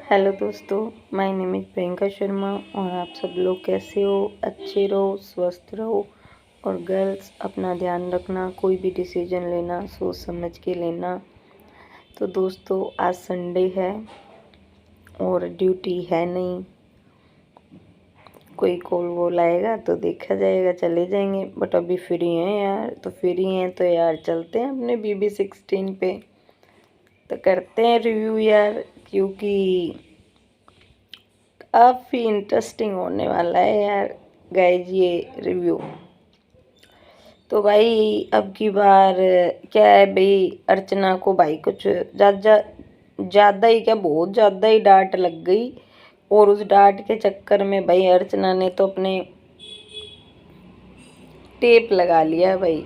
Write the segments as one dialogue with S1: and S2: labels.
S1: Hello दोस्तों, my name is Priyanka Sharma. और आप सब लोग कैसे हो? अच्छे रहो, स्वस्थ रहो। और गर्ल्स, अपना ध्यान रखना, कोई भी डिसीजन लेना सोच समझ के लेना। तो दोस्तों, आज संडे है और ड्यूटी है नहीं। कोई कॉल वॉल आएगा तो देखा जाएगा, चले जाएंगे। बट अभी फ्री हैं यार, तो फ्री हैं तो यार चलते हैं अपने BB16 पे, तो करते हैं रिव्यू यार, क्योंकि काफ़ी इंटरेस्टिंग होने वाला है यार गाइज ये रिव्यू। तो भाई अब की बार क्या है भाई, अर्चना को भाई कुछ ज़्यादा ही क्या, बहुत ज़्यादा ही डांट लग गई। और उस डांट के चक्कर में भाई अर्चना ने तो अपने टेप लगा लिया भाई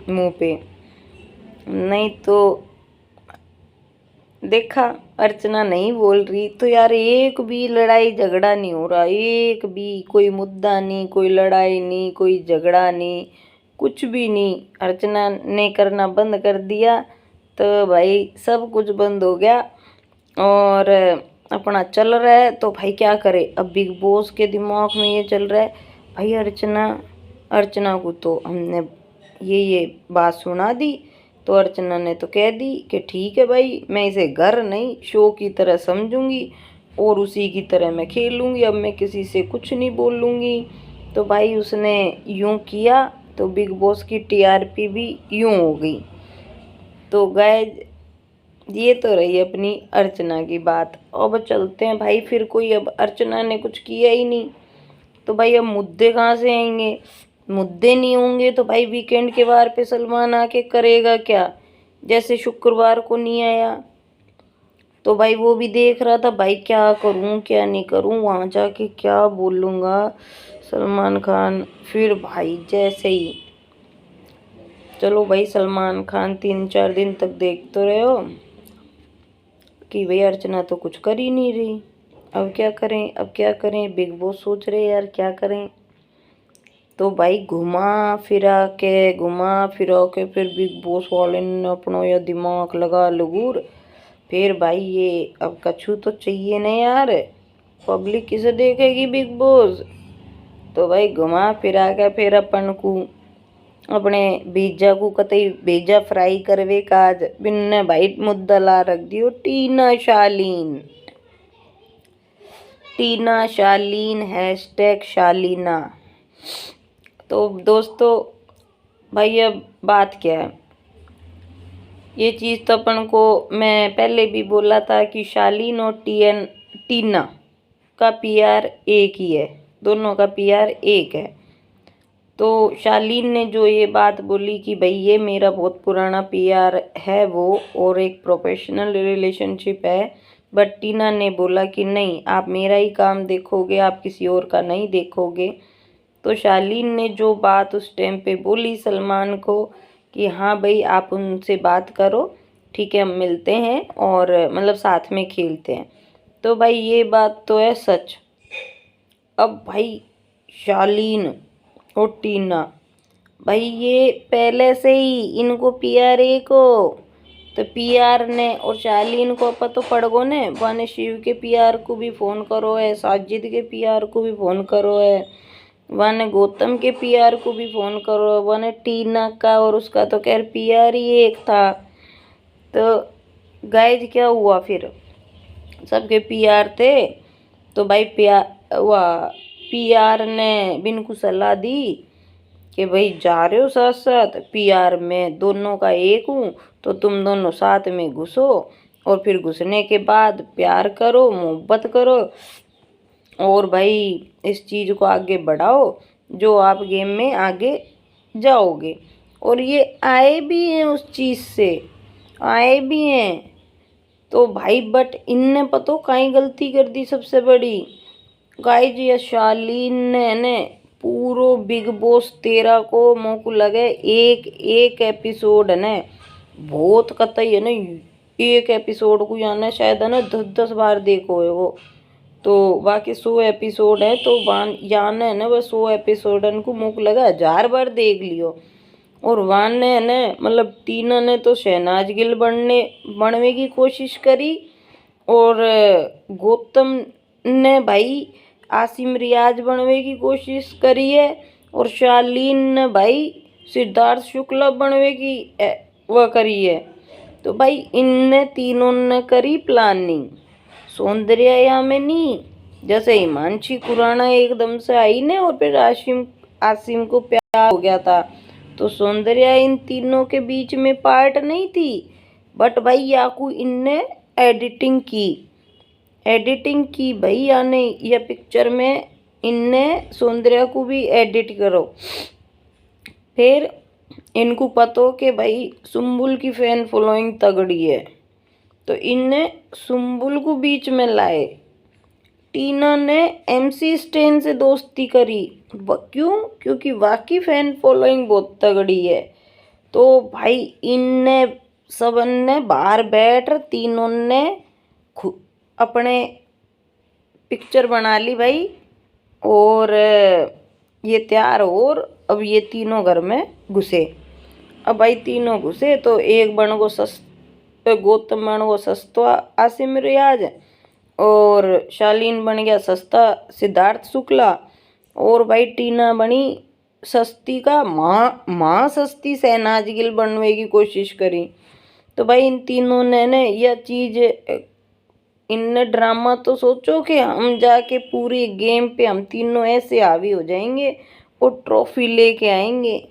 S1: मुंह पे। नहीं तो देखा, अर्चना नहीं बोल रही तो यार एक भी लड़ाई झगड़ा नहीं हो रहा, एक भी कोई मुद्दा नहीं, कोई लड़ाई नहीं, कोई झगड़ा नहीं, कुछ भी नहीं। अर्चना ने करना बंद कर दिया तो भाई सब कुछ बंद हो गया और अपना चल रहा है। तो भाई क्या करे, अब बिग बॉस के दिमाग में ये चल रहा है भाई, अर्चना को तो हमने ये बात सुना दी, तो अर्चना ने तो कह दी कि ठीक है भाई, मैं इसे घर नहीं शो की तरह समझूंगी और उसी की तरह मैं खेलूंगी, अब मैं किसी से कुछ नहीं बोलूंगी। तो भाई उसने यूं किया तो बिग बॉस की TRP भी यूं हो गई। तो गाइज ये तो रही अपनी अर्चना की बात। अब चलते हैं भाई, फिर कोई, अब अर्चना ने कुछ किया ही नहीं तो भाई अब मुद्दे कहाँ से आएंगे? मुद्दे नहीं होंगे तो भाई वीकेंड के बार पे सलमान आके करेगा क्या? जैसे शुक्रवार को नहीं आया तो भाई वो भी देख रहा था भाई क्या करूं क्या नहीं करूं, वहां जाके क्या बोलूंगा सलमान खान। फिर भाई जैसे ही, चलो भाई सलमान खान 3-4 दिन तक देख तो रहे हो कि भाई अर्चना तो कुछ कर ही नहीं रही। अब क्या करें, अब क्या करें? बिग बॉस सोच रहे यार क्या करें। तो भाई घुमा फिरा के फिर बिग बॉस वाले ने अपना यह दिमाग लगा लगूर। फिर भाई ये अब कछु तो चाहिए नहीं यार, पब्लिक किसे देखेगी बिग बॉस। तो भाई घुमा फिरा के फिर अपन को अपने बीजा को कतई बीजा फ्राई करवे काज बिन्ने भाई मुद्दा ला रख दियो, टीना शालीन #शालीना। तो दोस्तों भाई अब बात क्या है, ये चीज़ तो अपन को मैं पहले भी बोला था कि शालीन और टीना का PR एक ही है, दोनों का PR एक है। तो शालीन ने जो ये बात बोली कि भाई ये मेरा बहुत पुराना PR है वो, और एक प्रोफेशनल रिलेशनशिप है, बट टीना ने बोला कि नहीं, आप मेरा ही काम देखोगे, आप किसी और का नहीं देखोगे। तो शालीन ने जो बात उस टाइम पे बोली सलमान को कि हाँ भाई आप उनसे बात करो, ठीक है हम मिलते हैं और मतलब साथ में खेलते हैं, तो भाई ये बात तो है सच। अब भाई शालीन और टीना, भाई ये पहले से ही इनको PR को, तो PR ने और शालीन को अपन तो पड़ गो ने, वाने शिव के PR को भी फ़ोन करो है, साजिद के PR को भी फ़ोन करो है, वाने गौतम के PR को भी फ़ोन करो, वाने टीना का और उसका तो खैर PR ही एक था। तो गाइज क्या हुआ फिर, सबके PR थे तो भाई PR ने बिन को सलाह दी कि भाई जा रहे हो साथ साथ, PR में दोनों का एक हूँ, तो तुम दोनों साथ में घुसो और फिर घुसने के बाद प्यार करो, मोहब्बत करो और भाई इस चीज़ को आगे बढ़ाओ जो आप गेम में आगे जाओगे। और ये आए भी हैं, उस चीज़ से आए भी हैं। तो भाई बट इनने पतो काई गलती कर दी सबसे बड़ी, गाइज ये शालीन ने पूरो बिग बॉस 13 को मोको लगे एक एक एपिसोड है न, बहुत कतई है न, एक एपिसोड को याना शायद है ना 10-10 बार देखो है वो। तो बाकी 100 एपिसोड है तो यान है ना, बस 100 एपिसोड को मुक लगा 1000 बार देख लियो। और वान ने है न, मतलब टीना ने तो शहनाज गिल बनने की कोशिश करी, और गौतम ने भाई आसिम रियाज बनने की कोशिश करी है, और शालीन ने भाई सिद्धार्थ शुक्ला बनने की वह करी है। तो भाई इन तीनों ने करी प्लानिंग, सौंदर्या या में नहीं। जैसे हिमांशी खुराना एकदम से आई ने और फिर आसिम आसिम को प्यार हो गया था, तो सौंदर्या इन तीनों के बीच में पार्ट नहीं थी। बट भाई याकू इनने एडिटिंग की भाई, यानी यह पिक्चर में इनने सौंदर्या को भी एडिट करो। फिर इनको पता हो कि भाई सुम्बुल की फैन फॉलोइंग तगड़ी है, तो इनने सुम्बुल को बीच में लाए। टीना ने MC स्टैन से दोस्ती करी, क्यों? क्योंकि वाकई फैन फॉलोइंग बहुत तगड़ी है। तो भाई इनने सबन ने बाहर बैठ तीनों ने अपने पिक्चर बना ली भाई, और ये तैयार हो, और अब ये तीनों घर में घुसे। अब भाई तीनों घुसे तो एक बन गो गौतम बन गो सस्ता आसिम रियाज, और शालीन बन गया सस्ता सिद्धार्थ शुक्ला, और भाई टीना बनी सस्ती का माँ सस्ती शहनाज गिल बनने की कोशिश करी। तो भाई इन तीनों ने यह चीज़, इनने ड्रामा तो सोचो कि हम जाके पूरी गेम पे हम तीनों ऐसे हावी हो जाएंगे और ट्रॉफी लेके आएंगे।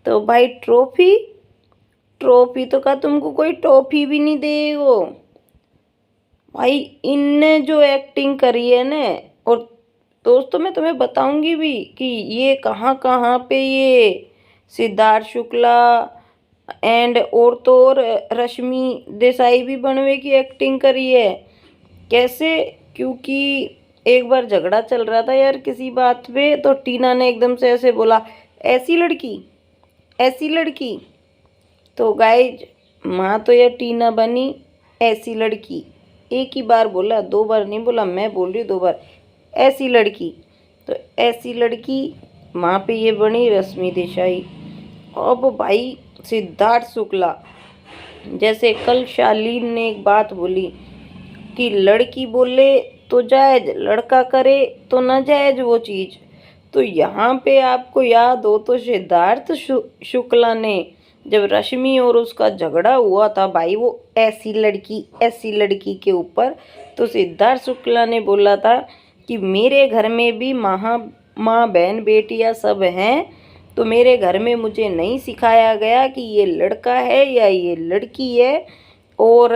S1: तो भाई ट्रॉफी तो का तुमको कोई ट्रॉफी भी नहीं देगो भाई। इनने जो एक्टिंग करी है ना, और दोस्तों मैं तुम्हें बताऊंगी भी कि ये कहाँ कहाँ पे ये सिद्धार्थ शुक्ला एंड और तो और रश्मि देसाई भी बनवे की एक्टिंग करी है। कैसे? क्योंकि एक बार झगड़ा चल रहा था यार किसी बात पे, तो टीना ने एकदम से ऐसे बोला, ऐसी लड़की। तो गाइज माँ तो यह टीना बनी ऐसी लड़की, एक ही बार बोला, दो बार नहीं बोला, मैं बोल रही हूँ 2 बार, ऐसी लड़की। तो ऐसी लड़की माँ पे ये बनी रश्मि देसाई। अब भाई सिद्धार्थ शुक्ला, जैसे कल शालीन ने एक बात बोली कि लड़की बोले तो जायज, लड़का करे तो ना जायज वो चीज़। तो यहाँ पे आपको याद हो तो सिद्धार्थ शुक्ला ने जब रश्मि और उसका झगड़ा हुआ था भाई वो ऐसी लड़की के ऊपर, तो सिद्धार्थ शुक्ला ने बोला था कि मेरे घर में भी माँ बहन बेटियाँ सब हैं, तो मेरे घर में मुझे नहीं सिखाया गया कि ये लड़का है या ये लड़की है, और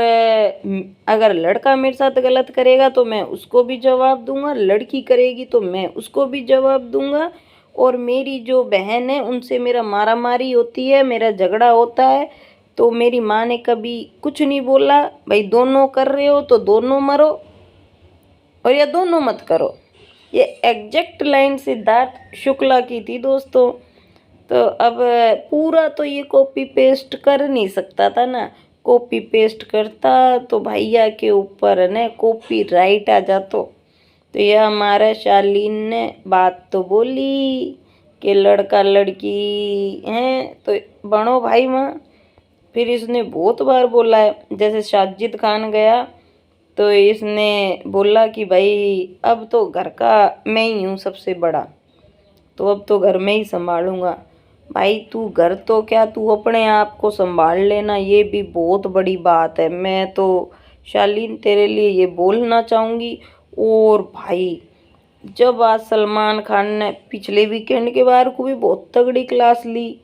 S1: अगर लड़का मेरे साथ गलत करेगा तो मैं उसको भी जवाब दूंगा, लड़की करेगी तो मैं उसको भी जवाब दूंगा, और मेरी जो बहन है उनसे मेरा मारामारी होती है, मेरा झगड़ा होता है, तो मेरी माँ ने कभी कुछ नहीं बोला भाई, दोनों कर रहे हो तो दोनों मरो और या दोनों मत करो। ये एग्जैक्ट लाइन सिद्धार्थ शुक्ला की थी दोस्तों। तो अब पूरा तो ये कॉपी पेस्ट कर नहीं सकता था ना, कॉपी पेस्ट करता तो भैया के ऊपर है ना कॉपीराइट आ जातो। तो यह हमारे शालीन ने बात तो बोली कि लड़का लड़की हैं तो बनो भाई माँ। फिर इसने बहुत बार बोला है, जैसे साजिद खान गया तो इसने बोला कि भाई अब तो घर का मैं ही हूँ सबसे बड़ा, तो अब तो घर में ही संभालूंगा। भाई तू घर तो क्या, तू अपने आप को संभाल लेना, ये भी बहुत बड़ी बात है। मैं तो शालीन तेरे लिए ये बोलना चाहूँगी। और भाई जब आज सलमान खान ने पिछले वीकेंड के बार को भी बहुत तगड़ी क्लास ली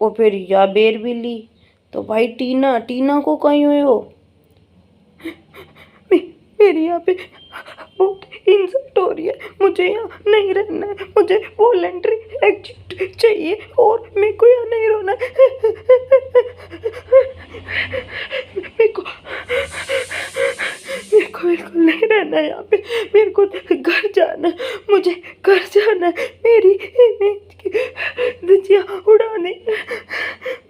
S1: और फिर याबेर भी ली, तो भाई टीना को कहीं हुए हो? मेरी यहाँ पे बहुत इंसल्ट हो रही है, मुझे यहाँ नहीं रहना है, मुझे वॉलंटरी एग्जिट चाहिए और मेरे को यहाँ नहीं रहना है। मेरे को बिल्कुल नहीं रहना है यहाँ पे, मेरे को घर जाना, मुझे घर जाना, मेरी इमेज की धज्जियाँ उड़ाने,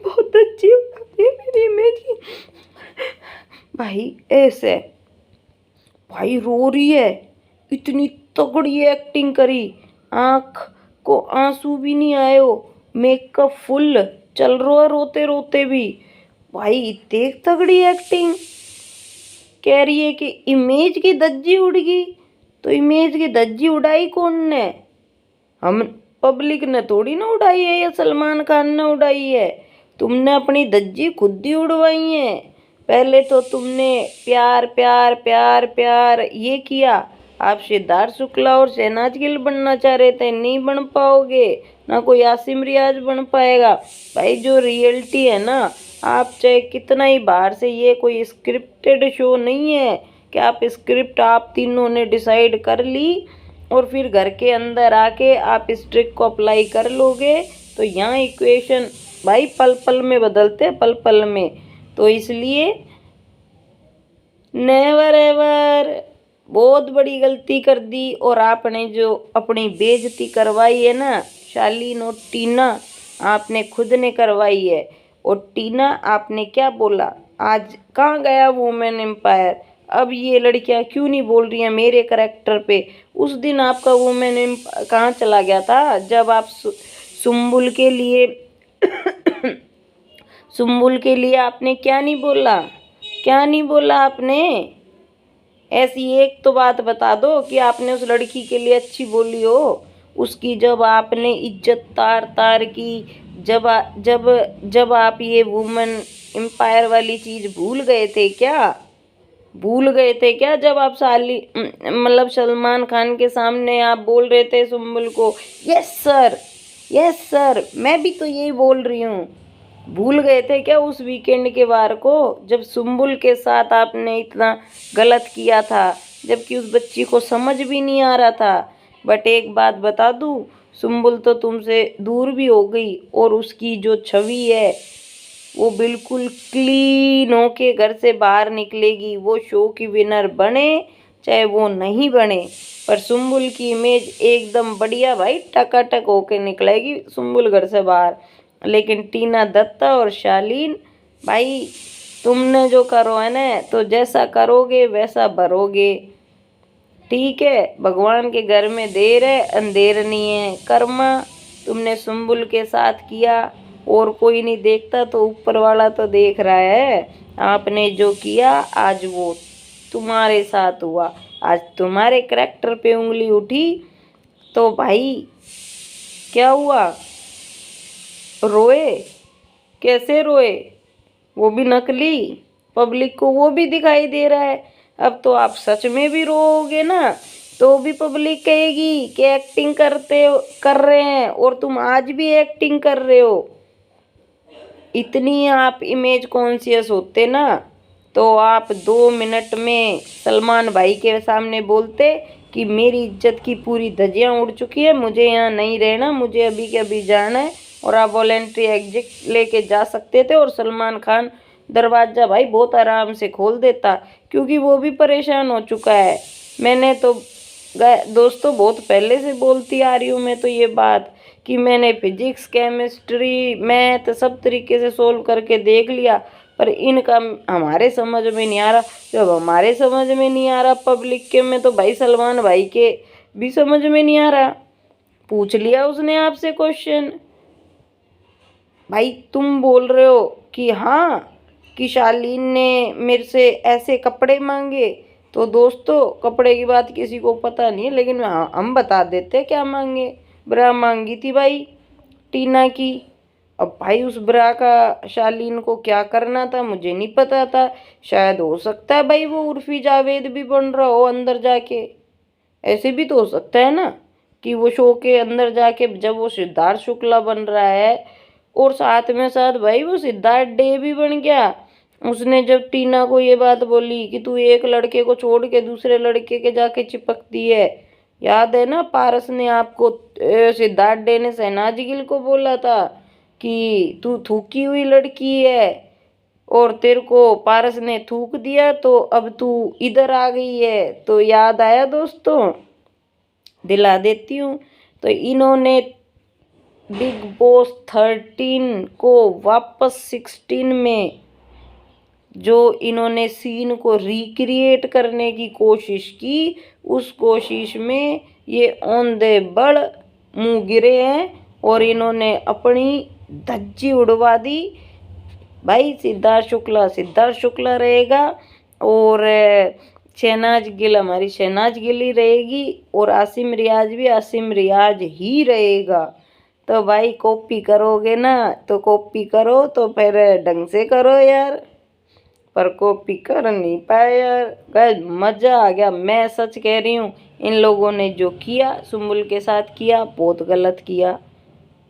S1: बहुत अच्छी उड़ाती है मेरी इमेज की। भाई ऐसे भाई रो रही है, इतनी तगड़ी एक्टिंग करी, आँख को आंसू भी नहीं आए हो, मेकअप फुल चल रहा है रोते रोते भी। भाई इतनी तगड़ी एक्टिंग कह रही है कि इमेज की धज्जी उड़ गई। तो इमेज की धज्जी उड़ाई कौन ने? हम पब्लिक ने थोड़ी ना उड़ाई है, या सलमान खान ने उड़ाई है। तुमने अपनी धज्जी खुद ही उड़वाई है। पहले तो तुमने प्यार प्यार प्यार प्यार ये किया। आप सिद्धार्थ शुक्ला और शहनाज गिल बनना चाह रहे थे, नहीं बन पाओगे। ना कोई आसिम रियाज बन पाएगा। भाई जो रियलिटी है ना, आप चाहे कितना ही बाहर से, ये कोई स्क्रिप्टेड शो नहीं है कि आप स्क्रिप्ट आप तीनों ने डिसाइड कर ली और फिर घर के अंदर आके आप इस ट्रिक को अप्लाई कर लोगे। तो यहाँ इक्वेशन भाई पल पल में बदलते, पल पल में। तो इसलिए नेवर एवर, बहुत बड़ी गलती कर दी। और आपने जो अपनी बेइज्जती करवाई है ना शालीन और टीना, आपने खुद ने करवाई है। और टीना आपने क्या बोला, आज कहाँ गया वुमेन एम्पायर? अब ये लड़कियां क्यों नहीं बोल रही हैं मेरे करेक्टर पे? उस दिन आपका वुमेन एम्पायर कहाँ चला गया था जब आप सुम्बुल के लिए सुम्बुल के लिए आपने क्या नहीं बोला? क्या नहीं बोला आपने? ऐसी एक तो बात बता दो कि आपने उस लड़की के लिए अच्छी बोली हो। उसकी जब आपने इज्जत तार तार की, जब आप ये वुमेन एम्पायर वाली चीज़ भूल गए थे क्या? भूल गए थे क्या जब आप मतलब सलमान खान के सामने आप बोल रहे थे सुम्बुल को, यस सर, यस सर, मैं भी तो यही बोल रही हूँ। भूल गए थे क्या उस वीकेंड के वार को, जब सुम्बुल के साथ आपने इतना गलत किया था, जबकि उस बच्ची को समझ भी नहीं आ रहा था। बट एक बात बता दूँ, सुम्बुल तो तुमसे दूर भी हो गई और उसकी जो छवि है वो बिल्कुल क्लीन होके घर से बाहर निकलेगी। वो शो की विनर बने चाहे वो नहीं बने, पर सुम्बुल की इमेज एकदम बढ़िया भाई टकाटक होके निकलेगी सुम्बुल घर से बाहर। लेकिन टीना दत्ता और शालीन भाई, तुमने जो करो है ना, तो जैसा करोगे वैसा भरोगे। ठीक है, भगवान के घर में देर है अंधेर नहीं है। कर्मा तुमने सुम्बुल के साथ किया और कोई नहीं देखता तो ऊपर वाला तो देख रहा है। आपने जो किया आज वो तुम्हारे साथ हुआ। आज तुम्हारे करैक्टर पे उंगली उठी तो भाई क्या हुआ? रोए? कैसे रोए? वो भी नकली, पब्लिक को वो भी दिखाई दे रहा है। अब तो आप सच में भी रोओगे ना, तो भी पब्लिक कहेगी कि एक्टिंग कर रहे हैं, और तुम आज भी एक्टिंग कर रहे हो। इतनी आप इमेज कॉन्शियस होते ना, तो आप 2 मिनट में सलमान भाई के सामने बोलते कि मेरी इज्जत की पूरी धज्जियां उड़ चुकी है, मुझे यहाँ नहीं रहना, मुझे अभी के अभी जाना है। और आप वॉलेंट्री एग्जिट लेके जा सकते थे और सलमान खान दरवाज़ा भाई बहुत आराम से खोल देता, क्योंकि वो भी परेशान हो चुका है। मैंने तो दोस्तों बहुत पहले से बोलती आ रही हूँ मैं तो ये बात, कि मैंने फिजिक्स केमिस्ट्री मैथ सब तरीके से सोल्व करके देख लिया, पर इनका हमारे समझ में नहीं आ रहा। जब हमारे समझ में नहीं आ रहा पब्लिक के में, तो भाई सलमान भाई के भी समझ में नहीं आ रहा। पूछ लिया उसने आपसे क्वेश्चन, भाई तुम बोल रहे हो कि हाँ कि शालीन ने मेरे से ऐसे कपड़े मांगे। तो दोस्तों कपड़े की बात किसी को पता नहीं है, लेकिन हाँ हम बता देते क्या मांगे। ब्रा मांगी थी भाई टीना की। अब भाई उस ब्रा का शालीन को क्या करना था मुझे नहीं पता था। शायद हो सकता है भाई वो उर्फी जावेद भी बन रहा हो अंदर जाके। ऐसे भी तो हो सकता है ना कि वो शो के अंदर जाके जब वो सिद्धार्थ शुक्ला बन रहा है और साथ में साथ भाई वो सिद्धार्थ डे भी बन गया। उसने जब टीना को ये बात बोली कि तू एक लड़के को छोड़ के दूसरे लड़के के जाके चिपकती है, याद है ना पारस ने आपको सिद्धार्थ डे ने शहनाज गिल को बोला था कि तू थूकी हुई लड़की है, और तेरे को पारस ने थूक दिया तो अब तू इधर आ गई है। तो याद आया दोस्तों, दिला देती हूँ। तो इन्होंने बिग बॉस 13 को वापस 16 में जो इन्होंने सीन को रिक्रिएट करने की कोशिश की, उस कोशिश में ये ऑन द बड़ मुँह गिरे हैं और इन्होंने अपनी धज्जी उड़वा दी। भाई सिद्धार्थ शुक्ला रहेगा, और शहनाज गिल हमारी शहनाज गिल ही रहेगी और आसिम रियाज भी आसिम रियाज ही रहेगा। तो भाई कॉपी करोगे ना तो कॉपी करो तो फिर ढंग से करो यार, पर कॉपी कर नहीं पाए यार। गाइस मज़ा आ गया, मैं सच कह रही हूँ। इन लोगों ने जो किया सुम्बुल के साथ किया बहुत गलत किया।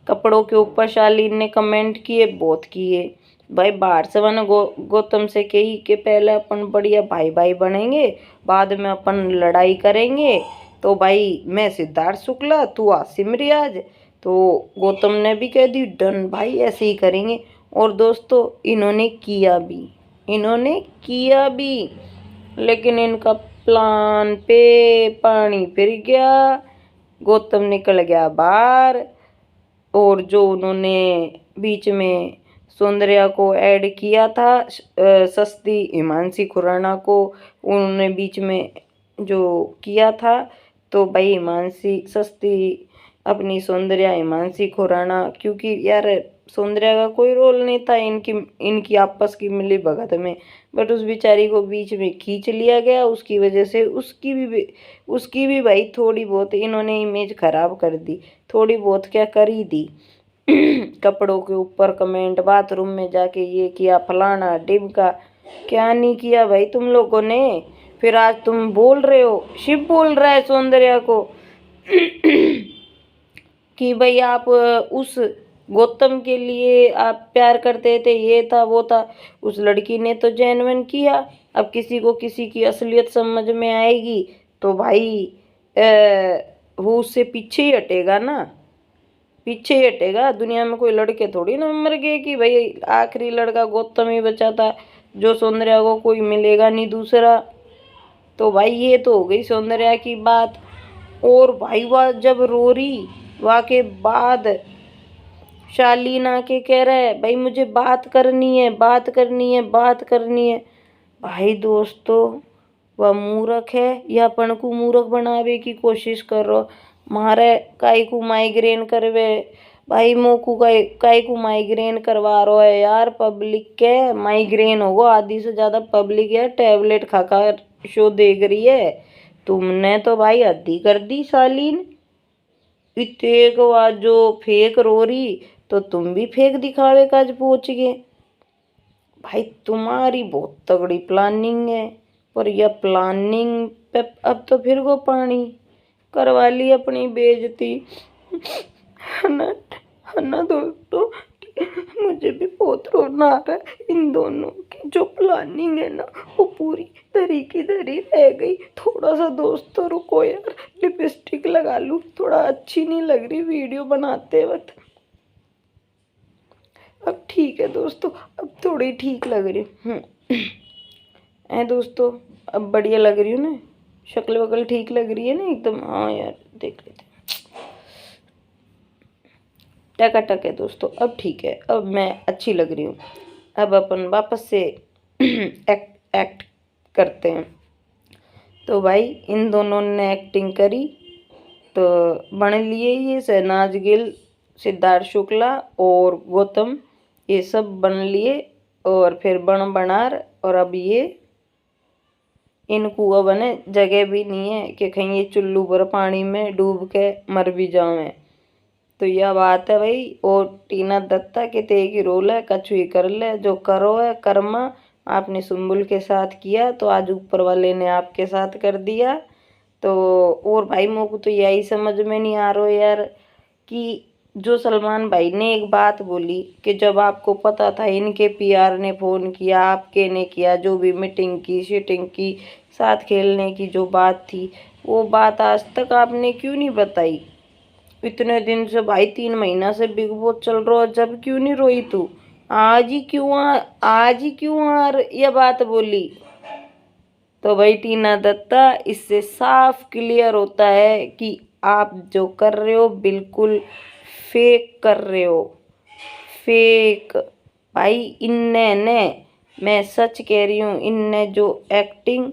S1: कपड़ों के ऊपर शालीन ने कमेंट किए बहुत किए। भाई बाहर से मैंने गौतम से कही कि पहले अपन बढ़िया भाई भाई बनेंगे, बाद में अपन लड़ाई करेंगे। तो भाई मैं सिद्धार्थ शुक्ला तू आसिम रियाज। तो गौतम ने भी कह दी डन भाई ऐसे ही करेंगे। और दोस्तों इन्होंने किया भी, लेकिन इनका प्लान पे पानी फिर गया। गौतम निकल गया बाहर और जो उन्होंने बीच में सौंदर्या को ऐड किया था, सस्ती हिमांशी खुराना को उन्होंने बीच में जो किया था, तो भाई हिमांशी सस्ती अपनी सौंदर्या हिमांशी खुराना, क्योंकि यार सौंदर्या का कोई रोल नहीं था इनकी इनकी आपस की मिली भगत में, बट उस बेचारी को बीच में खींच लिया गया। उसकी वजह से उसकी भी भाई थोड़ी बहुत इन्होंने इमेज खराब कर दी, थोड़ी बहुत क्या कर ही दी। कपड़ों के ऊपर कमेंट, बाथरूम में जाके ये किया फलाना डिमका, क्या नहीं किया भाई तुम लोगों ने। फिर आज तुम बोल रहे हो, शिव बोल रहा है सौंदर्या को कि भाई आप उस गौतम के लिए आप प्यार करते थे, ये था वो था। उस लड़की ने तो जेन्युइन किया। अब किसी को किसी की असलियत समझ में आएगी तो भाई वो उससे पीछे ही हटेगा ना, पीछे ही हटेगा। दुनिया में कोई लड़के थोड़ी ना मर गए कि भाई आखिरी लड़का गौतम ही बचा था, जो सौंदर्या को कोई मिलेगा नहीं दूसरा। तो भाई ये तो हो गई सौंदर्या की बात। और भाई वह जब रो रही वह के बाद शालीन आके कह रहा है भाई मुझे बात करनी है बात करनी है बात करनी है। भाई दोस्तों वह मूर्ख है या अपन को मूर्ख बनावे की कोशिश कर रहा। मारे काई को माइग्रेन करवे भाई, मोकू काई को माइग्रेन करवा रहा है यार। पब्लिक के माइग्रेन होगा, आधी से ज्यादा पब्लिक है टैबलेट खाकर शो देख रही है। तुमने तो भाई हद्दी कर दी शालीन। इतने बार जो फेक रो रही तो तुम भी फेक दिखावे का आज पहुंच गए। भाई तुम्हारी बहुत तगड़ी प्लानिंग है, पर यह प्लानिंग पे अब तो फिर वो पानी करवा ली अपनी बेइज्जती। है ना दोस्तों, मुझे भी बहुत रोना आ रहा है। इन दोनों की जो प्लानिंग है ना वो पूरी धरी की धरी रह गई। थोड़ा सा दोस्तों रुको यार, लिपस्टिक लगा लूँ, थोड़ा अच्छी नहीं लग रही वीडियो बनाते वक्त। अब ठीक है दोस्तों, अब थोड़ी ठीक लग रही हूँ। है दोस्तों, अब बढ़िया लग रही हूँ ना, शक्ल वक्ल ठीक लग रही है ना एकदम। हाँ यार देख लेते टकाटक है दोस्तों, अब ठीक है, अब मैं अच्छी लग रही हूँ। अब अपन वापस से एक्ट करते हैं। तो भाई इन दोनों ने एक्टिंग करी तो बन लिए ये शहनाज गिल, सिद्धार्थ शुक्ला और गौतम, ये सब बन लिए। और फिर बन बनार, और अब ये इनको अब ने जगह भी नहीं है कि कहीं ये चुल्लू पर पानी में डूब के मर भी जाए। तो यह बात है भाई। और टीना दत्ता के ते की रोल है, कछु ही कर ले, जो करो है कर्मा। आपने सुम्बुल के साथ किया तो आज ऊपर वाले ने आपके साथ कर दिया। तो और भाई मेरे को तो यही समझ में नहीं आ रहा यार कि जो सलमान भाई ने एक बात बोली कि जब आपको पता था इनके पीआर ने फ़ोन किया, आपके ने किया, जो भी मीटिंग की शीटिंग की, साथ खेलने की जो बात थी, वो बात आज तक आपने क्यों नहीं बताई। इतने दिन से भाई 3 महीना से बिग बॉस चल रहा है, जब क्यों नहीं रोई तू। आज ही क्यों ये बात बोली। तो भाई टीना दत्ता, इससे साफ क्लियर होता है कि आप जो कर रहे हो बिल्कुल फेक कर रहे हो, फेक। भाई इनने ने, मैं सच कह रही हूँ, इनने जो एक्टिंग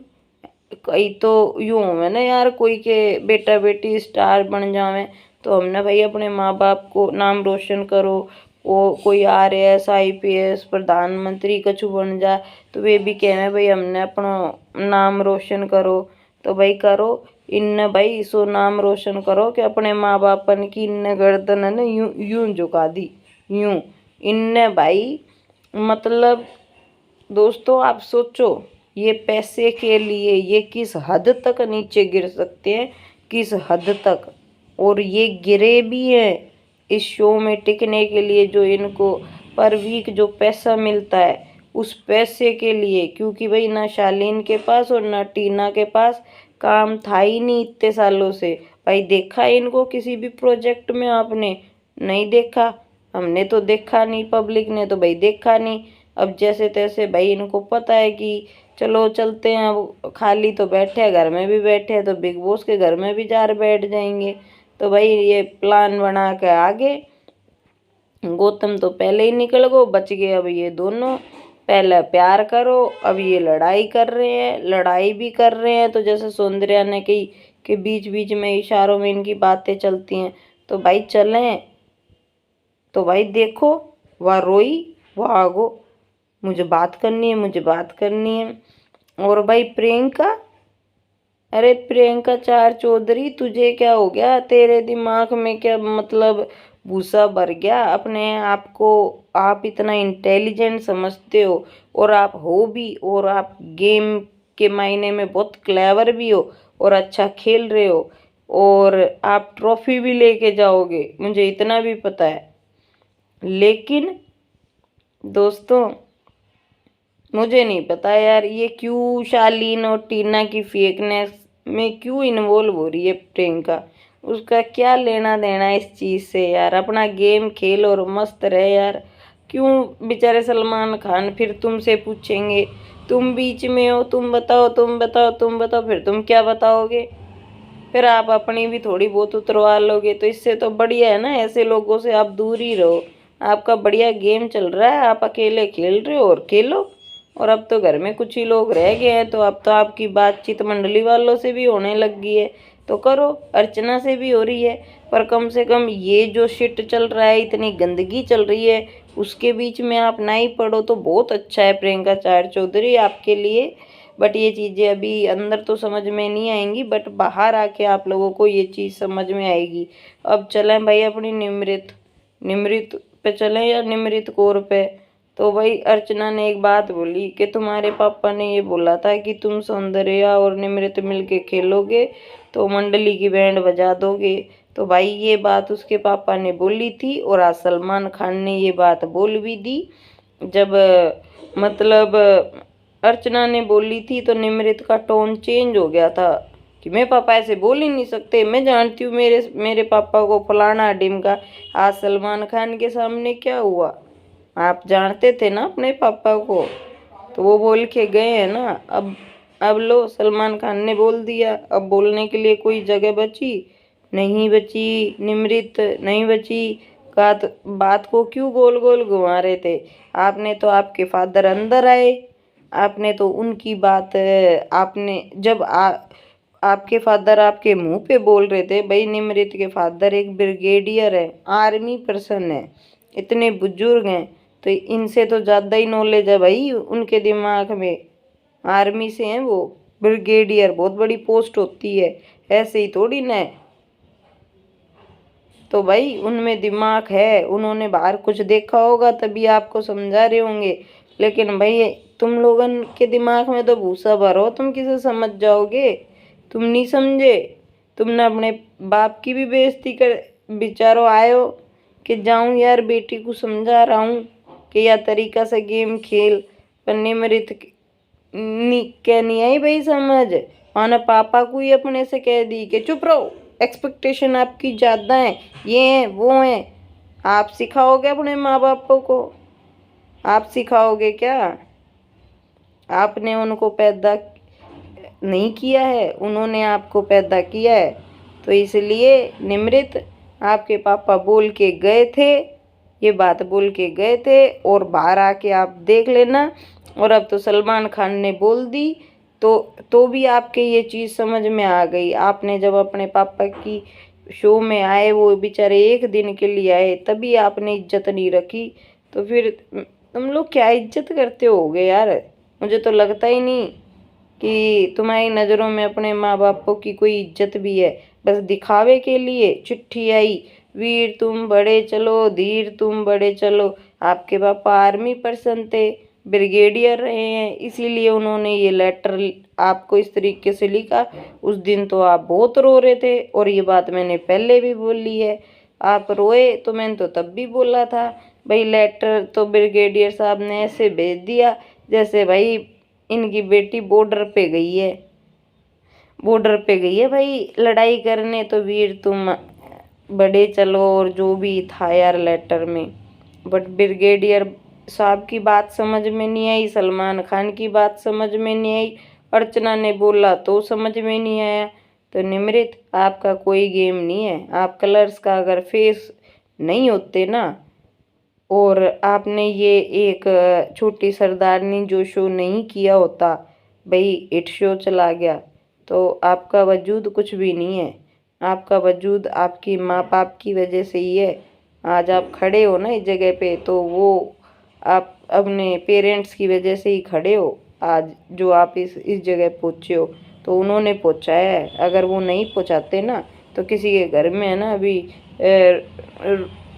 S1: कई तो यूँ है ना यार, कोई के बेटा बेटी स्टार बन जावे तो हमने भाई अपने माँ बाप को नाम रोशन करो कोई RAS IPS प्रधानमंत्री कछु बन जाए तो वे भी कहे भाई हमने अपना नाम रोशन करो। तो भाई करो इनने भाई सो नाम रोशन करो कि अपने माँ बापन की इनने गर्दन ने यूं यूं झुका दी, यूं इनने भाई मतलब दोस्तों आप सोचो ये पैसे के लिए ये किस हद तक नीचे गिर सकते हैं, किस हद तक। और ये गिरे भी हैं इस शो में टिकने के लिए, जो इनको पर वीक जो पैसा मिलता है उस पैसे के लिए। क्योंकि भाई ना शालीन के पास और ना टीना के पास काम था ही नहीं इतने सालों से। भाई देखा इनको किसी भी प्रोजेक्ट में आपने? नहीं देखा, हमने तो देखा नहीं, पब्लिक ने तो भाई देखा नहीं। अब जैसे तैसे भाई इनको पता है कि चलो चलते हैं, अब खाली तो बैठे हैं, घर में भी बैठे हैं तो बिग बॉस के घर में भी जा बैठ जाएंगे। तो भाई ये प्लान बना के आगे गौतम तो पहले ही निकल गो, बच गए अब ये दोनों। पहले प्यार करो, अब ये लड़ाई कर रहे हैं, लड़ाई भी कर रहे हैं। तो जैसे सौंदर्या ने कही कि बीच बीच में इशारों में इनकी बातें चलती हैं, तो भाई चलें। तो भाई देखो वह रोई वह आगो, मुझे बात करनी है, मुझे बात करनी है। और भाई प्रियंका, अरे प्रियंका चार चौधरी तुझे क्या हो गया? तेरे दिमाग में क्या मतलब भूसा भर गया? अपने आप को आप इतना इंटेलिजेंट समझते हो और आप हो भी, और आप गेम के मायने में बहुत क्लेवर भी हो और अच्छा खेल रहे हो और आप ट्रॉफी भी लेके जाओगे, मुझे इतना भी पता है। लेकिन दोस्तों मुझे नहीं पता यार ये क्यों शालीन और टीना की फेकनेस में क्यों इन्वॉल्व हो रही है प्रियंका। उसका क्या लेना देना इस चीज़ से यार? अपना गेम खेल और मस्त रहे यार। क्यों बेचारे सलमान खान फिर तुमसे पूछेंगे, तुम बीच में हो, तुम बताओ तुम बताओ तुम बताओ, फिर तुम क्या बताओगे? फिर आप अपनी भी थोड़ी बहुत उतरवा लोगे। तो इससे तो बढ़िया है ना, ऐसे लोगों से आप दूर ही रहो। आपका बढ़िया गेम चल रहा है, आप अकेले खेल रहे हो और खेलो। और अब तो घर में कुछ ही लोग रह गए हैं, तो अब तो आपकी बातचीत मंडली वालों से भी होने लग गई है, तो करो। अर्चना से भी हो रही है, पर कम से कम ये जो शिट चल रहा है, इतनी गंदगी चल रही है, उसके बीच में आप ना ही पड़ो तो बहुत अच्छा है प्रियंका चार चौधरी आपके लिए। बट ये चीज़ें अभी अंदर तो समझ में नहीं आएंगी, बट बाहर आके आप लोगों को ये चीज़ समझ में आएगी। अब चलें भाई अपनी निमृत निमृत पे चलें या निमृत कौर पे। तो भाई अर्चना ने एक बात बोली कि तुम्हारे पापा ने ये बोला था कि तुम सौंदर्या और निमृत मिलके खेलोगे तो मंडली की बैंड बजा दोगे। तो भाई ये बात उसके पापा ने बोली थी और आज सलमान खान ने ये बात बोल भी दी। जब मतलब अर्चना ने बोली थी तो निमृत का टोन चेंज हो गया था कि मेरे पापा ऐसे बोल ही नहीं सकते, मैं जानती हूँ मेरे मेरे पापा को फलाना ढिमका। आज सलमान खान के सामने क्या हुआ? आप जानते थे ना अपने पापा को, तो वो बोल के गए हैं ना। अब लो सलमान खान ने बोल दिया, अब बोलने के लिए कोई जगह बची नहीं, बची निमृत नहीं बची। बात को क्यों गोल गोल घुमा रहे थे? आपने तो आपके फादर अंदर आए, आपने तो उनकी बात आपने जब आपके फादर आपके मुंह पे बोल रहे थे। भाई निमृत के फादर एक ब्रिगेडियर है, आर्मी पर्सन है, इतने बुजुर्ग हैं, तो इनसे तो ज़्यादा ही नॉलेज है भाई उनके दिमाग में। आर्मी से हैं वो, ब्रिगेडियर बहुत बड़ी पोस्ट होती है, ऐसे ही थोड़ी ना है। तो भाई उनमें दिमाग है, उन्होंने बाहर कुछ देखा होगा तभी आपको समझा रहे होंगे। लेकिन भाई तुम लोगन के दिमाग में तो भूसा भरो, तुम किसे समझ जाओगे? तुम नहीं समझे, तुमने अपने बाप की भी बेइज्जती कर बेचारो आए हो कि जाऊं यार बेटी को समझा रहा हूँ कि या तरीका से गेम खेल। पर निमृत क्या नहीं आई भाई समझ, माना पापा को ही अपने से कह दी कि चुप रहो, एक्सपेक्टेशन आपकी ज़्यादा है, ये है वो है। आप सिखाओगे अपने माँ बापों को? आप सिखाओगे क्या? आपने उनको पैदा नहीं किया है, उन्होंने आपको पैदा किया है। तो इसलिए निमृत आपके पापा बोल के गए थे, ये बात बोल के गए थे और बाहर आके आप देख लेना। और अब तो सलमान खान ने बोल दी तो भी आपके ये चीज़ समझ में आ गई। आपने जब अपने पापा की शो में आए, वो बेचारे एक दिन के लिए आए, तभी आपने इज्जत नहीं रखी। तो फिर तुम लोग क्या इज्जत करते होगे यार? मुझे तो लगता ही नहीं कि तुम्हारी नज़रों में अपने माँ बापों की कोई इज्जत भी है। बस दिखावे के लिए चिट्ठी आई, वीर तुम बड़े चलो, धीर तुम बड़े चलो। आपके पापा आर्मी पर्सन थे, ब्रिगेडियर रहे हैं, इसीलिए उन्होंने ये लेटर आपको इस तरीके से लिखा। उस दिन तो आप बहुत रो रहे थे, और ये बात मैंने पहले भी बोली है। आप रोए तो मैंने तो तब भी बोला था भाई, लेटर तो ब्रिगेडियर साहब ने ऐसे भेज दिया जैसे भाई इनकी बेटी बॉर्डर पे गई है, बॉर्डर पे गई है भाई लड़ाई करने। तो वीर तुम बड़े चलो, और जो भी था यार लेटर में। बट ब्रिगेडियर साहब की बात समझ में नहीं आई, सलमान खान की बात समझ में नहीं आई, अर्चना ने बोला तो समझ में नहीं आया। तो निमृत, आपका कोई गेम नहीं है। आप कलर्स का अगर फेस नहीं होते ना, और आपने ये एक छोटी सरदारनी जो शो नहीं किया होता, भाई हिट शो चला गया, तो आपका वजूद कुछ भी नहीं है। आपका वजूद आपकी माँ बाप की वजह से ही है। आज आप खड़े हो ना इस जगह पे, तो वो आप अपने पेरेंट्स की वजह से ही खड़े हो। आज जो आप इस जगह पहुँचे हो, तो उन्होंने पहुँचाया है। अगर वो नहीं पहुँचाते ना, तो किसी के घर में है ना अभी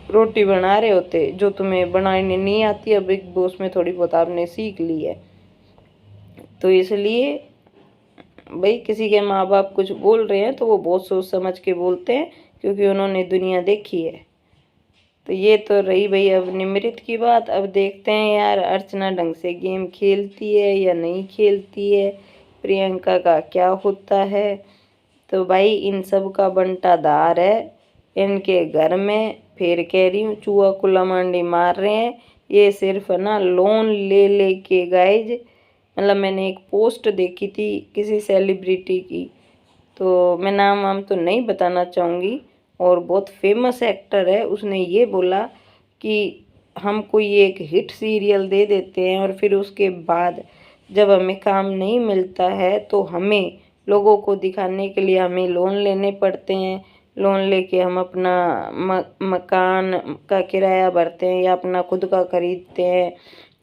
S1: रोटी बना रहे होते, जो तुम्हें बनाने नहीं आती है। बिग बॉस में थोड़ी बहुत आपने सीख ली है। तो इसलिए भाई, किसी के माँ बाप कुछ बोल रहे हैं तो वो बहुत सोच समझ के बोलते हैं, क्योंकि उन्होंने दुनिया देखी है। तो ये तो रही भाई अब निमृत की बात। अब देखते हैं यार, अर्चना ढंग से गेम खेलती है या नहीं खेलती है, प्रियंका का क्या होता है। तो भाई इन सब का बंटाधार है इनके घर में। फिर कह रही हूँ, चूहा कुल्ला मांडी मार रहे हैं ये, सिर्फ ना लोन ले ले के गाइज। मतलब मैंने एक पोस्ट देखी थी किसी सेलिब्रिटी की, तो मैं नाम वाम तो नहीं बताना चाहूँगी, और बहुत फेमस एक्टर है। उसने ये बोला कि हम कोई एक हिट सीरियल दे देते हैं, और फिर उसके बाद जब हमें काम नहीं मिलता है, तो हमें लोगों को दिखाने के लिए हमें लोन लेने पड़ते हैं। लोन लेके हम अपना मकान का किराया भरते हैं, या अपना खुद का खरीदते हैं।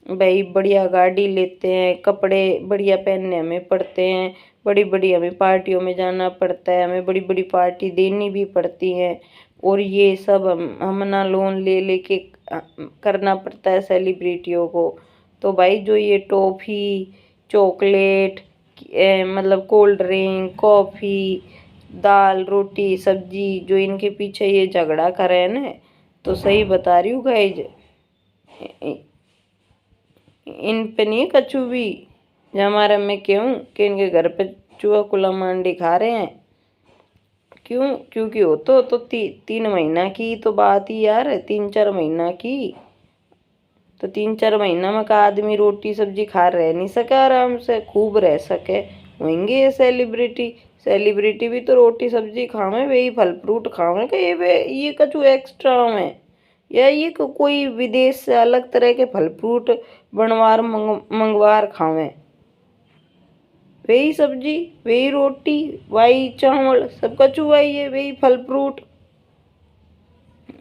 S1: भाई बढ़िया गाड़ी लेते हैं, कपड़े बढ़िया पहनने हमें पड़ते हैं, बड़ी बड़ी हमें पार्टियों में जाना पड़ता है, हमें बड़ी बड़ी पार्टी देनी भी पड़ती है। और ये सब हम ना लोन ले लेके करना पड़ता है सेलिब्रिटियों को। तो भाई जो ये टॉफ़ी, चॉकलेट, मतलब कोल्ड ड्रिंक, कॉफ़ी, दाल रोटी सब्जी, जो इनके पीछे ये झगड़ा कर रहे हैं ना, तो सही बता रही हूँ गाइज, इन पे नहीं कछु भी। जो हमारा मैं कहूँ कि इनके घर पे चूहा कुला मांडी खा रहे हैं। क्यों? क्योंकि हो तो 3 महीना की तो बात ही यार है, 3-4 महीना की। तो 3-4 महीना में का आदमी रोटी सब्जी खा रह नहीं सके आराम से, खूब रह सके होंगे ये सेलिब्रिटी। सेलिब्रिटी भी तो रोटी सब्जी खावे, वही फल फ्रूट खावे के ये कछु एक्स्ट्रा में, या ये कोई विदेश से अलग तरह के फल फ्रूट बनवार मंगवार खावे। वही सब्जी, वही रोटी, वही चावल, सब कछु वही है, वही फल फ्रूट।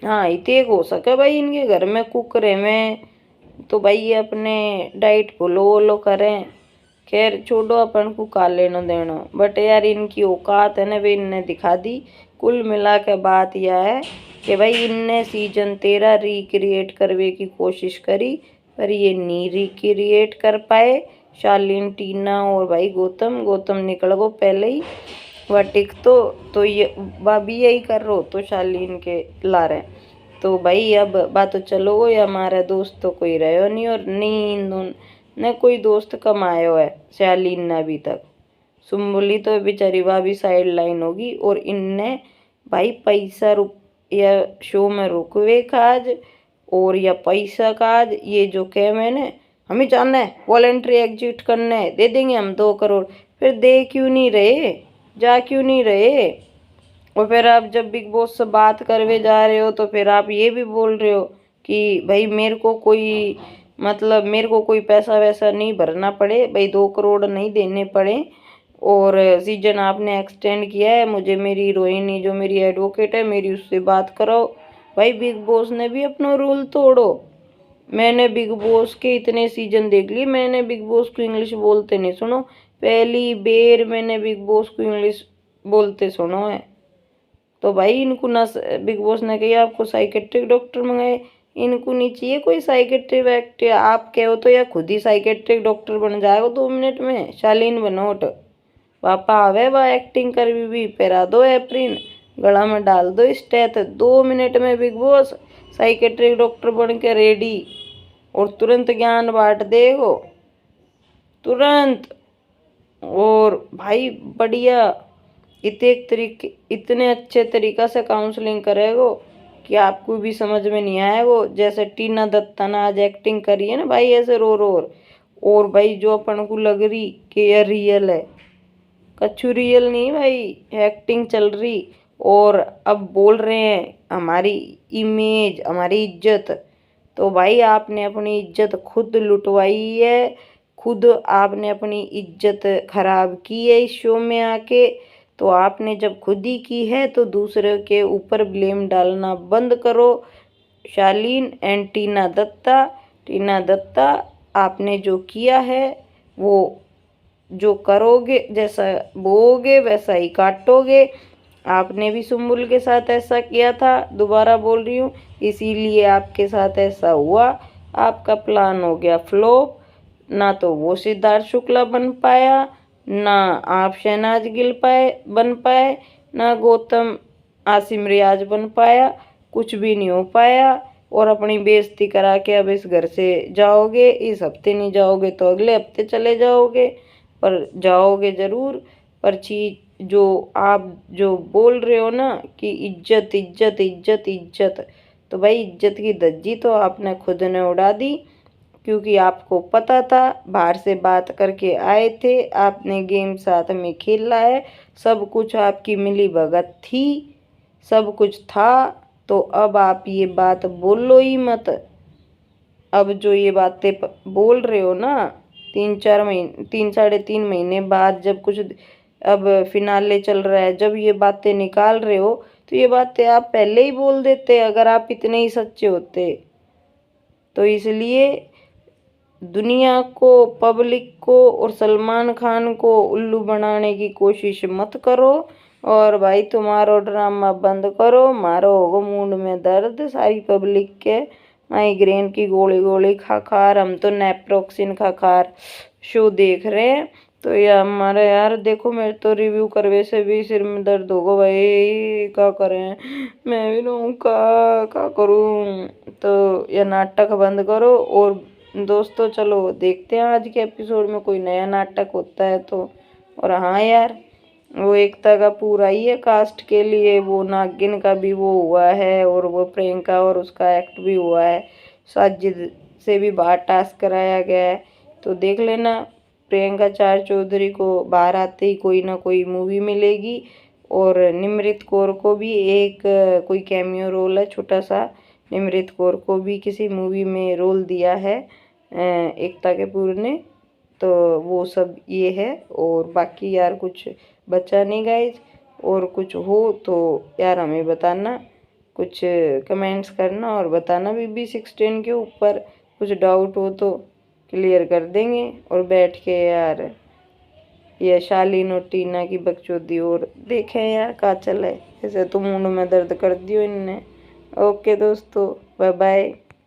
S1: हाँ इतने हो सके भाई इनके घर में कुक रहे में, तो भाई ये अपने डाइट फॉलो वोलो करें। खैर छोड़ो, अपन को का लेना देना। बट यार इनकी औकात है ना, वे इनने दिखा दी। कुल मिला के बात यह है कि भाई इनने सीजन 13 रिक्रिएट करने की कोशिश करी, पर ये नहीं रिक्रिएट कर पाए। शालीन, टीना और भाई गौतम निकल गो पहले ही। वह टिक तो ये वह भी यही कर रहो, तो शालीन के ला रहे। तो भाई अब बात तो चलो गो, या हमारा दोस्त तो कोई रहो नहीं, और नहीं न कोई दोस्त कम आयो है शालीन ने अभी तक। सुम्बुली तो बेचारी वह भी साइड लाइन होगी। और इनने भाई पैसा या शो में रुकवे काज, और या पैसा काज, ये जो कह मैंने हमें जाना है वॉलेंट्री एग्जिट करना है, दे देंगे हम 2 करोड़। फिर दे क्यों नहीं रहे, जा क्यों नहीं रहे? और फिर आप जब बिग बॉस से बात करवे जा रहे हो, तो फिर आप ये भी बोल रहे हो कि भाई मेरे को कोई मतलब मेरे को कोई पैसा वैसा नहीं भरना पड़े, भाई 2 करोड़ नहीं देने पड़े। और सीजन आपने एक्सटेंड किया है, मुझे मेरी रोहिणी जो मेरी एडवोकेट है मेरी उससे बात कराओ। भाई बिग बॉस ने भी अपना रूल तोड़ो। मैंने बिग बॉस के इतने सीजन देख लिए, मैंने बिग बॉस को इंग्लिश बोलते नहीं सुनो। पहली बेर मैंने बिग बॉस को इंग्लिश बोलते सुनो है। तो भाई इनको ना बिग बॉस ने कही आपको साइकेट्रिक डॉक्टर मंगाए, इनको नहीं चाहिए कोई साइकेट्रिक व्यक्ति। आप कहो तो या खुद ही साइकेट्रिक डॉक्टर बन जाएगा 2 मिनट में। शालीन बनोट पापा आवे वह एक्टिंग कर भी पहरा दो एप्रिन, गला में डाल दो स्टेथ, 2 मिनट में बिग बॉस साइकेट्रिक डॉक्टर बन के रेडी, और तुरंत ज्ञान बांट देगो तुरंत। और भाई बढ़िया इतने अच्छे तरीका से काउंसलिंग करेगो कि आपको भी समझ में नहीं आएगो। जैसे टीना दत्ता ने आज एक्टिंग करी है ना भाई, ऐसे रो रो। और भाई जो अपन को लग रही कि ये रियल है, कछु रियल नहीं भाई, एक्टिंग चल रही। और अब बोल रहे हैं हमारी इमेज हमारी इज्जत, तो भाई आपने अपनी इज्जत खुद लुटवाई है, खुद आपने अपनी इज्जत खराब की है इस शो में आके। तो आपने जब खुद ही की है तो दूसरे के ऊपर ब्लेम डालना बंद करो। शालीन एंड टीना दत्ता आपने जो किया है वो जो करोगे, जैसा बोओगे वैसा ही काटोगे। आपने भी सुम्बुल के साथ ऐसा किया था, दोबारा बोल रही हूँ, इसीलिए आपके साथ ऐसा हुआ। आपका प्लान हो गया फ्लॉप। ना तो वो सिद्धार्थ शुक्ला बन पाया, ना आप शहनाज गिल बन पाए, ना गौतम आसिम रियाज बन पाया, कुछ भी नहीं हो पाया। और अपनी बेइज्जती करा के अब इस घर से जाओगे। इस हफ्ते नहीं जाओगे तो अगले हफ्ते चले जाओगे, पर जाओगे ज़रूर। पर चीज जो आप जो बोल रहे हो ना कि इज्जत इज्जत इज्जत इज्जत, तो भाई इज्जत की धज्जी तो आपने खुद ने उड़ा दी, क्योंकि आपको पता था, बाहर से बात करके आए थे, आपने गेम साथ में खेला है, सब कुछ आपकी मिली भगत थी, सब कुछ था। तो अब आप ये बात बोलो ही मत। अब जो ये बातें बोल रहे हो ना, 3 4 महीने 3 साढ़े 3 महीने बाद जब कुछ अब फिनाले चल रहा है, जब ये बातें निकाल रहे हो तो ये बातें आप पहले ही बोल देते अगर आप इतने ही सच्चे होते। तो इसलिए दुनिया को, पब्लिक को और सलमान खान को उल्लू बनाने की कोशिश मत करो। और भाई तुम्हारो ड्रामा बंद करो, मारो होगो मूड में दर्द सारी पब्लिक के। माइग्रेन की गोली गोली खा खार, हम तो नेप्रोक्सिन खा खार शो देख रहे हैं। तो ये हमारा यार देखो, मेरे तो रिव्यू करवे से भी सिर में दर्द होगा भाई, क्या करें, मैं भी रहूँ का करूँ। तो ये नाटक बंद करो। और दोस्तों चलो देखते हैं आज के एपिसोड में कोई नया नाटक होता है तो। और हाँ यार, वो एकता का पूरा ही है कास्ट के लिए, वो नागिन का भी वो हुआ है, और वो प्रियंका और उसका एक्ट भी हुआ है, साजिद से भी बाहर टास्क कराया गया है। तो देख लेना, प्रियंका चार चौधरी को बाहर आते ही कोई ना कोई मूवी मिलेगी। और निमृत कौर को भी एक कोई कैमियो रोल है छोटा सा, निमृत कौर को भी किसी मूवी में रोल दिया है एकता कपूर ने। तो वो सब ये है, और बाकी यार कुछ बचा नहीं गाइज। और कुछ हो तो यार हमें बताना, कुछ कमेंट्स करना और बताना BB16 के ऊपर। कुछ डाउट हो तो क्लियर कर देंगे। और बैठ के यार ये शालीन और टीना की बकचोदी और देखें यार का चल है, ऐसे तो मुंड में दर्द कर दियो इनने। ओके दोस्तों, बाय बाय।